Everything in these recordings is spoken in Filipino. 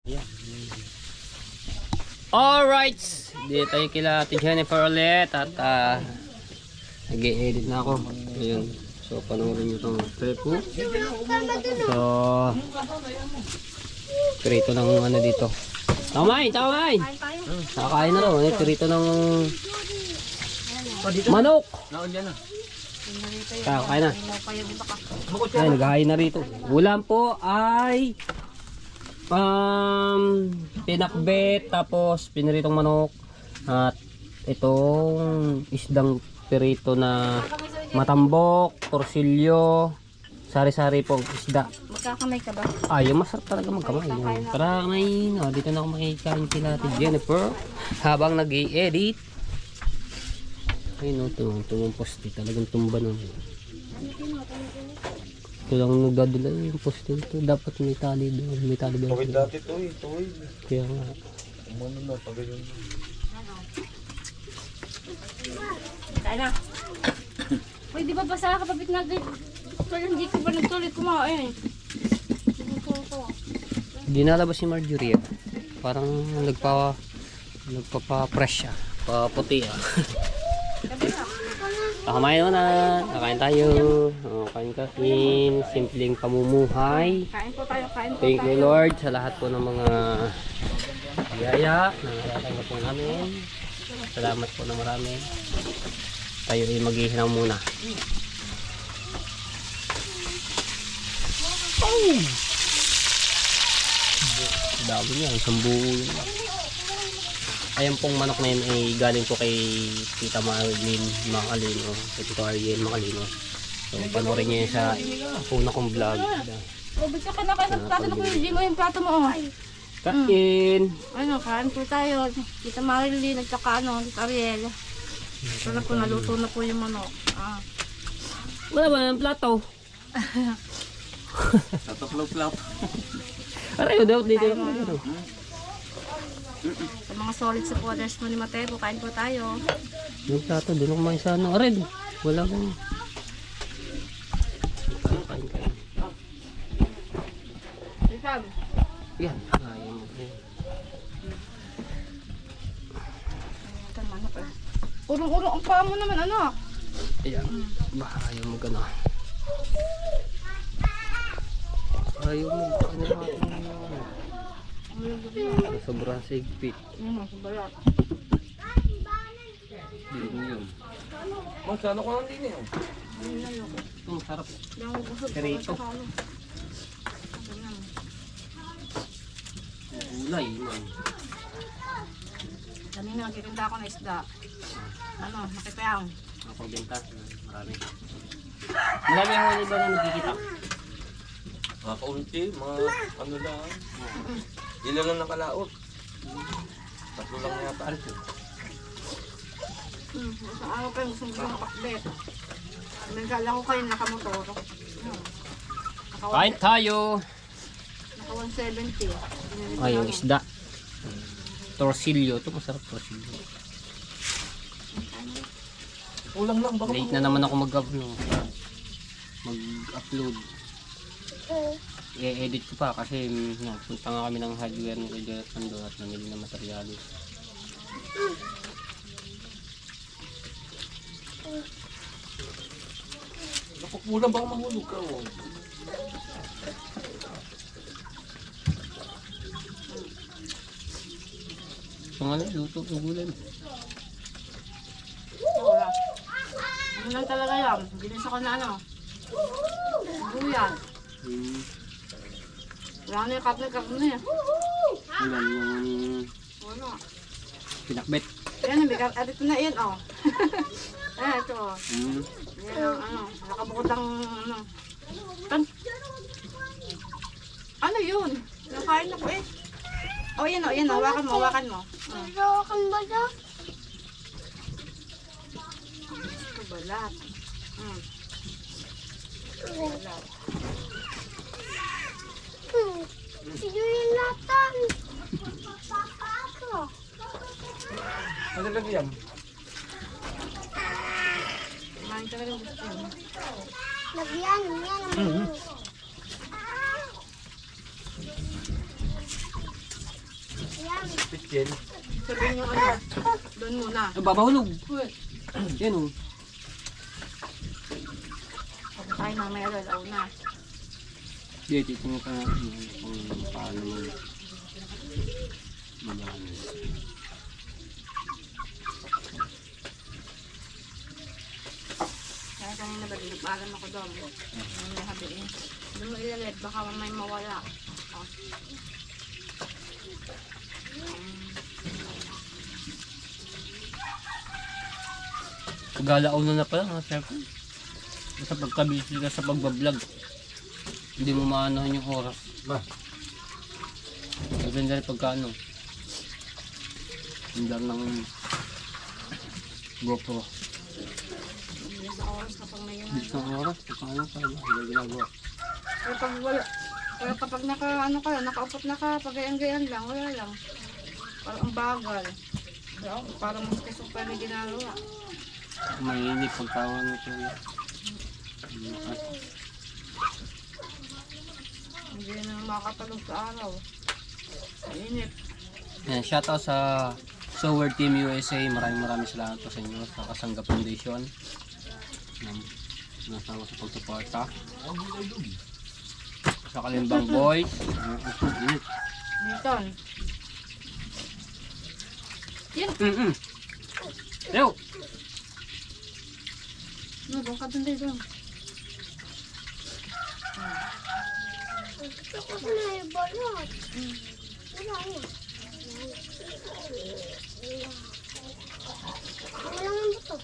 Yeah. Alright, dito tayo kila Ate Jennifer ulit at nag-i-edit na ako. Ayun. So panoorin nyo itong trip ko. So pirito ng ano dito. Tamay! Nakakain na raw. Pirito ng manok. Kakain na. Ay, naghahain na rito. Ulam po ay pinakbet, tapos piniritong manok, at itong isdang pirito na matambok, torsilyo, sari-sari pong isda. Magkakamay ka ba? Ay, masarap talaga magkamay. Para may, no, dito na ako makikain kila Ate Jennifer habang nag-i-edit. Ay, no, tumong poste. Talagang tumba na. Ito lang nagdadala yung poste ito. Dapat may tali doon. May tali doon. Tuwid dati ito eh. Tuwid. Kaya nga. Umano na. Pagayon na. Kaya na. Uy, di ba basa kapapit natin? Pero hindi ko ba nagtuloy kumain? Dinalabas si Marjorie. Parang nagpapa-fresh siya. Paputi ah. Kakain mo na. Kakain tayo. Kain. Simpleng pamumuhay. Kain po tayo, kain po tayo. Thank you Lord sa lahat po ng mga biyaya na natatanggap po namin. Salamat po na marami. Tayo ay maghihinaw muna. Oh! Dami niya, isang buo yun. Ayan pong manok na yun ay galing po kay Tita Marlene Macalino, kay Tito Ariel Macalino. So panoorin niyo yun sa una kong vlog. O, bigyan ka na kayo. Nagplato na po yung plato mo. Oh. Kain! Ano, kain po tayo. Tita Marilyn, nagtsaka ano, Tita Ariel. Ito na po, naluto na po yung manok. Wala ba ng plato? Tataplaw-plaw. Aray, daw dito. Sa mga solid supporters mo ni Mateo, kain po tayo. Yung plato, doon ako may sana. Aray, wala ko. Kain. Isab. Yan. Ayaw mo. Ito manok eh. Urong-urong ang paa mo naman, ano? Ayan. Ayaw mo gano'n. Ayaw mo gano'n. Sobrang sigpit. Sabayat. Hindi mo yun. Masano ko lang din eh. Ito masarap. Perito. Perito. Gulay. Kanina, kikinta ako na isda. Ano, nakipayang. Ako benta. Marami. Marami ang huli ba na nagkikita? Mga kaunti, mga ano lang. Ilan lang nakalaot. Tatlo lang yata. Sa araw kayo, gusto mo pakbet. Nagkala ko kayo nakamotor. Kain tayo. Naka 170. Ay, yung isda. Torsilyo. Ito masarap torsilyo. Ulang lang. Baka Late na naman ako mag-upload. I-edit ko pa kasi punta nga kami ng hardware ng Jonathan doon at namili na materialis. nakukulang baka mahulog ka. Oh. So nga lang, luto ng gulay. Wala. Ano lang talaga yan? Bilis ako na ano. Buyan. Wala na yung karne-karne. Wala yung Wala. pinakbet. Ayan, ito na yan, oh. Ayan, ito, oh. Ayan, ano, nakabukod ang, ano. Ano yun? Nakain ako eh. Oh, yan, oh, yan, oh. Hawakan mo, hawakan mo. Hawakan ba siya? Ito, balat. Balat. Sige yung latan. Papa ako. Ano lang yan? Kumain ka na rin gusto mo. Lagyan, yan. Yan. Pitchen. Sabihin yung ano. Doon muna. Babahulog. Uy. Yan o. Ay, mamaya lalaw na. Di, titingnan ka natin kung paano mag-ano. Kaya kanina ba, dinabalan ako doon. Ano yung habiin. Doon mo ilalit, baka may mawala. Oh. Pagalaon na pala mga siyempre. Sa pagkabisi ka sa pagbablog. Hindi mo maanahan yung oras. Ma. Maganda rin pagkano. Hindi ng GoPro. Bilis sa oras kapag may Hindi sa oras. Pagkano tayo. Hindi ginagawa. Pero pag wala, pero kapag nakaupot na ka, pagayan-gayan lang, wala lang. Parang ang bagal. Pero parang mas super na ginagawa. Mainit pagtawan mo ito. Hindi na makakatulog sa araw. Mainit. Yan, shoutout sa Sower Team USA. Maraming salamat po sa inyo sa Kasangga Foundation. Nasama sa pagsuporta. Sa Kalimbang Boys. Init. Newton. Yan. Leo! Ano, doon ka doon doon. Gusto ko na yung balot. Wala yun. Wala nga ba ito?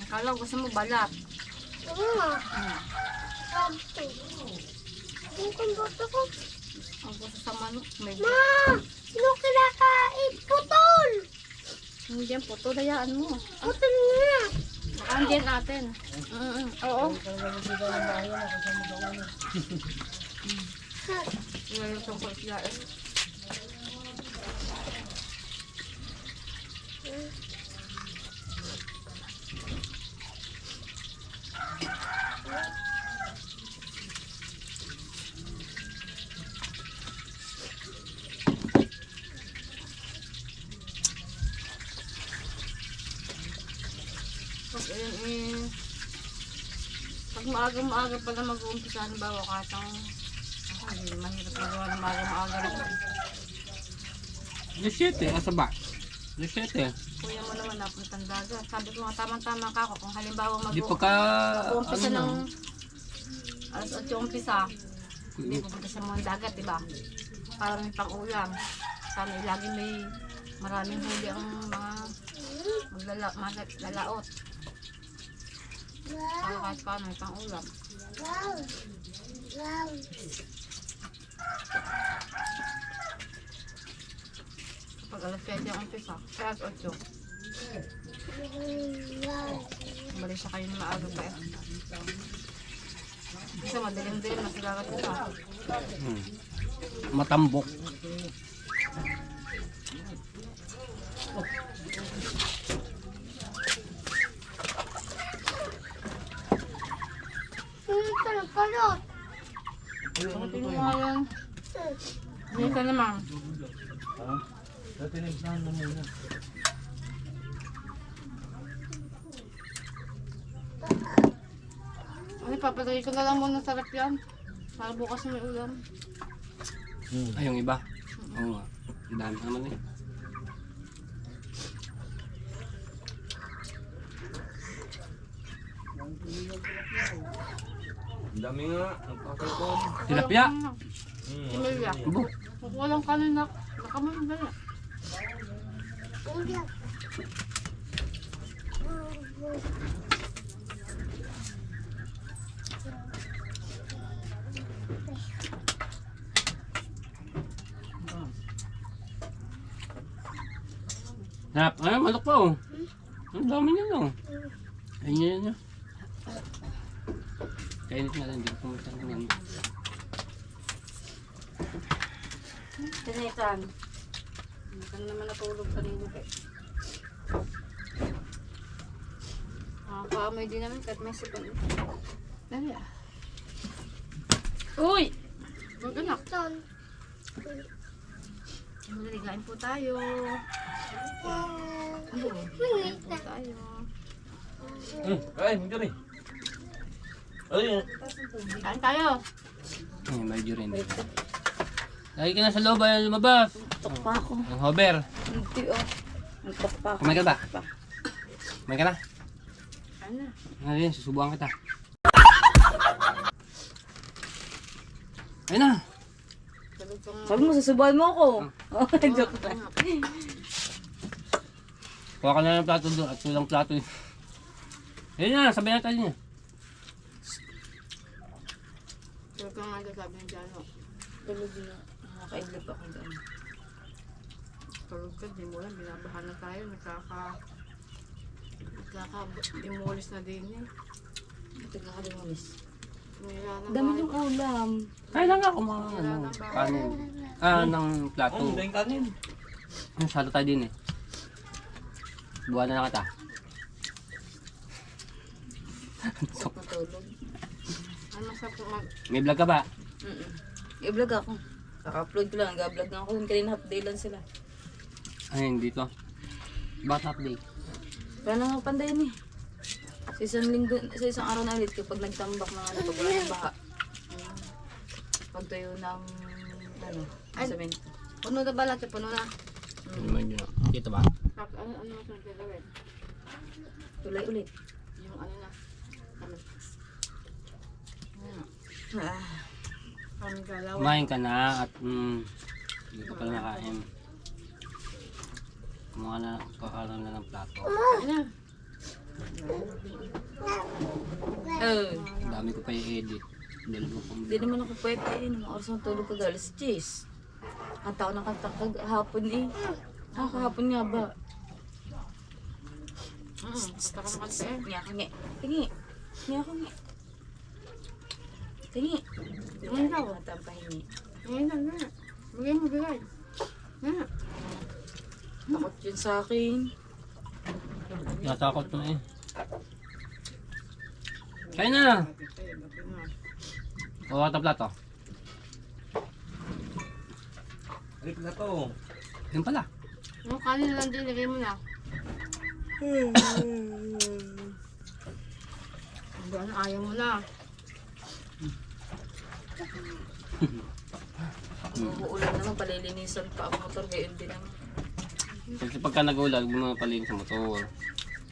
Akala ko gusto mo balat. Oo nga. Sabto. Yung kumboto ko. Ang gusto sa manok, may Ma! Sino kinakain? Putol! hindi yan puto, dayaan mo. Putol nga! Baka hindi yan natin. Oo. Ilalutong ko sila eh. Pag maaga pala mag-uumpisa, halimbawa katang hindi mahirap magawa ng maaga rin. Lisete, asa ba? Lisete. Kuya mo naman napuntang dagat. Sabi ko nga tamang-tama ka ako kung halimbawa Di pagka... mag-uumpisa ano ng na. alas 8 umpisa, hindi pupunta sa mga dagat, diba? Para may pang-ulam. Sana lagi may maraming huli ang mga maglalaot. Para kahit paano may pang-ulam. Wow! Wow! Pag alas 7 ang umpisa, kaya alas 8. Wow! Balik siya kayo na maaga pa eh. Isa madilim-dilim, masilagat ito. Matambok. Ito na palot! Pagdating mo nga yan. Hindi ka naman. Tatinignan mo muna. Ano, papalagay ko na lang muna sarap yan. Para bukas may ulam. Ay, yung iba. Oo nga. Ang dami naman eh. Ang dami nga. Ang pakalpon. Tilapia. Tilapia. Kubo. Kung walang kanin na, nakaman na yan. Hindi. Nap, ay, manok pa oh. Ang dami niya no. Ayun yan. Kainit na lang, hindi ko pumunta rin yan. Tinitan. Hindi ka naman natulog kanina eh. Nakakaamoy din naman kahit may sipon. Dali ah. Uy! Huwag anak. Ton. Ligain po tayo. Ligain po tayo. Ay, hindi rin. Ay, Kain tayo. Ay, medyo rin. Lagi ka na sa loob, ayaw lumabas. Tok pa ako. Ang hover. Hindi oh. Tok pa ako. Kumain ka ba? Kumain ka na? Ano? Ayun, susubukan kita. Ayun na. Sabi mo, susubuhan mo ako. Oh, joke lang. Kuha ka na ng plato doon at tulang plato yun. Ayun na, sabay na tayo niya. Pero kung nga sabi ng Jano, Tulog na. Nakakaidlip ako doon. tulog ka, di mo lang, binabahan na tayo, nagkaka-demolis na din eh. Ito kakalimunis. Nila na Dami ng ulam. Kaya lang ako mga ano, kanin. Ng plato. ang dahing kanin. Salo tayo din eh. Buwan na kita. Matulog. Ano sa mag... May vlog ka ba? I-vlog ako. Kaka-upload ko lang. Nag-vlog na ako. Kanina half day lang sila. Ayun, dito. Ba't update? Kaya lang ako pandayan eh. Sa isang araw na ulit kapag nagtambak ng ano, pag wala ng baha. Pagtayo ng ano, Ay. cement. Puno na ba lahat? Puno na. Ano naman yun? Dito ba? Ano mas nagagawin? Tulay ulit. Yung ano na. Ano? Ah. Kaming galaw. Kumain ka na at hindi ka pala nakain. Kumuha na, kakaroon na ng plato. Ano? Oh. Ang dami ko pa i-edit. Dalawa kong Hindi naman ako pwede eh. Nung oras ng tulog ko dahil sa cheese. Kanta ko ng kanta kahapon eh. Kahapon nga ba? Basta ka makanta eh. Nga ako nga. Tingi. Nga ako nga. Tingi. Ngayon daw. Kanta ang pahingi. Ngayon lang nga. Bigay mo, bigay. Nga. Takot yun sa akin. natakot na eh. Kaya na! Kuha ka plato. Ay, na to. Yun pala. Yung kanin lang din, lagay mo na. Ano, ayaw mo na. Uulan naman, palilinisan pa ang motor. Gayon din naman. Kasi pagka nag-ulag, mga paling sa motor.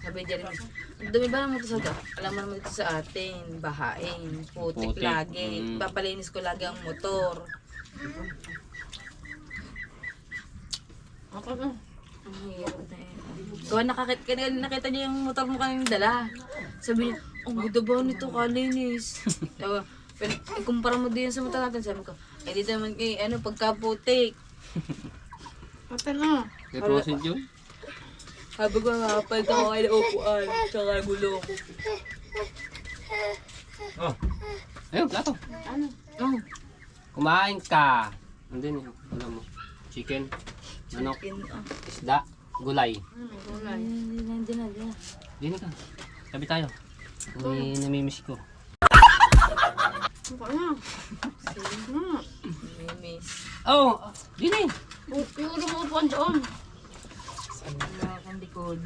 Sabi dyan rin, dumi ba naman ito sa alam mo naman dito sa atin, bahain, putik Putik, lagi. Papalinis ko lagi ang motor. Ako na. Ang hirap na eh. Gawa nakita niyo yung motor mo kanina dala. Sabi niya, ang ganda ba nito kalinis? Sabi, ikumpara mo din sa motor natin. Sabi ko, eh dito naman ano, pagkaputik. Ate na. Kaya prosin yun? Sabi ko, kapal ka kayo upuan, tsaka gulong. Oh, Ayun, plato. Ano? Oh, Kumain ka. Andun yun. Alam mo. Chicken. Manok. Isda. Gulay. May gulay. Hindi na. Dini ka. Sabi tayo. May namimiss ko. Ako na. Miss. Oh! Dini! Yung lumuupuan doon. Wala kang likod.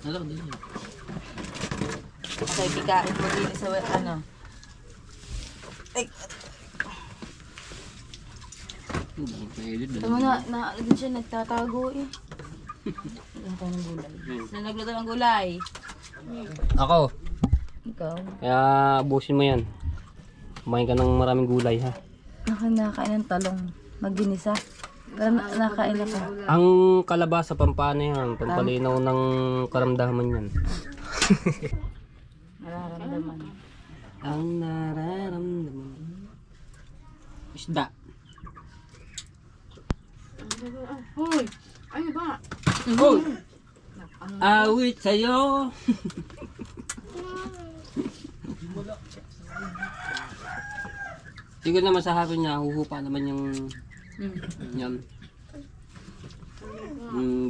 Ano? Dini. Okay, pikain mo din sa ano. Ay, Hindi ko edit. tama na din siya nagtatago eh. Nagluto ng gulay. Nagluto ng gulay. Ako. Ikaw? Kaya abusin mo yan. Kumain ka ng maraming gulay ha. Nakain ng talong. Magginisa. Pero nakain ako. Ang kalabasa pampano yan. Pampalinaw ng karamdaman yan. Nararamdaman. Ang nararamdaman. Isda. Hoy! Ano ba? Oh! Awit sa'yo! Siguro naman sa hapon niya, huhupa naman yung yan.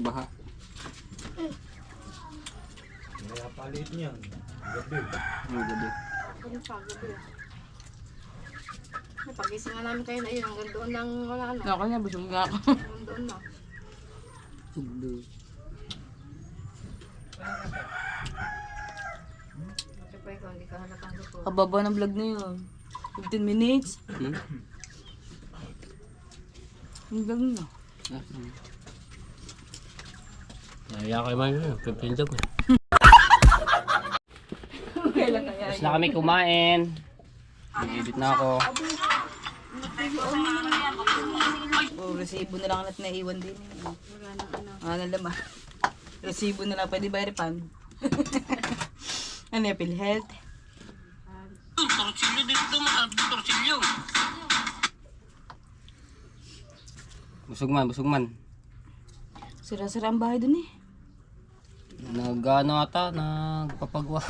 Baha. kaya palit niyan. Gabi. Gabi. Ano pa? Gabi. Pag-ising nga namin kayo na yun, hanggang doon lang wala na. Ako na, busog nga ako. Hanggang doon na. Sugdo. Kasi pa ikaw, hindi ka halatang luto. Kababa ng vlog na yun. 15 minutes. Hmm? Ang vlog na. Naya kayo man yun. 15 daw. Kailan kaya? Tapos na kami kumain. Nag-edit na ako. Oh, resibo na lang natin naiwan din. Wala na ano. Wala na laman. Resibo na lang. Pwede ba i-refund? Ano yung PhilHealth? Busog man. Sira-sira ang bahay dun eh. Nag-ano ata, nagpapagawa.